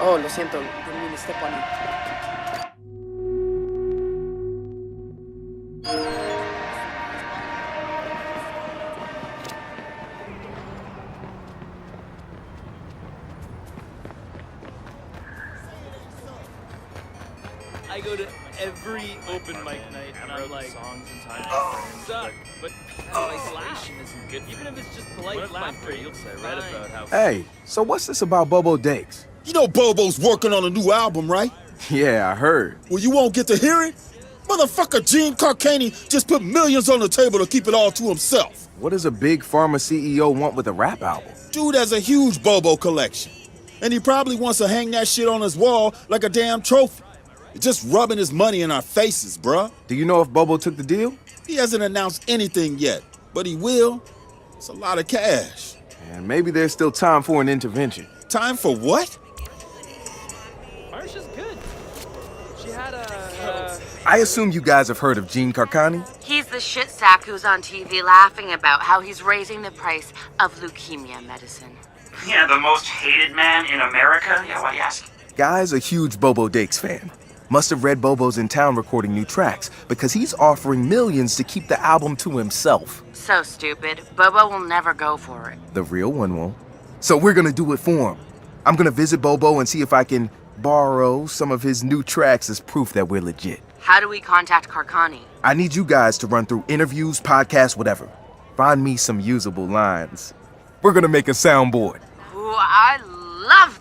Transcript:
Oh, lo siento, didn't mean to step on you. I go to every open mic night and I'm like, songs in time suck, but isolation isn't good. Even if it's just polite laughter, you'll say I read about how. Hey, so what's this about Bobo Dakes? You know Bobo's working on a new album, right? Yeah, I heard. Well, you won't get to hear it? Motherfucker Gene Carcani just put millions on the table to keep it all to himself. What does a big pharma CEO want with a rap album? Dude has a huge Bobo collection. And he probably wants to hang that shit on his wall like a damn trophy. Just rubbing his money in our faces, bruh. Do you know if Bobo took the deal? He hasn't announced anything yet, but he will. It's a lot of cash. And maybe there's still time for an intervention. Time for what? Marsha's good. She had a. I assume you guys have heard of Gene Carcani? He's the shit sack who's on TV laughing about how he's raising the price of leukemia medicine. Yeah, the most hated man in America? Yeah, why do you ask? Guy's a huge Bobo Dakes fan. Must have read Bobo's in town recording new tracks because he's offering millions to keep the album to himself. So stupid. Bobo will never go for it. The real one won't. So we're gonna do it for him. I'm gonna visit Bobo and see if I can borrow some of his new tracks as proof that we're legit. How do we contact Carcani? I need you guys to run through interviews, podcasts, whatever. Find me some usable lines. We're gonna make a soundboard. Ooh, I love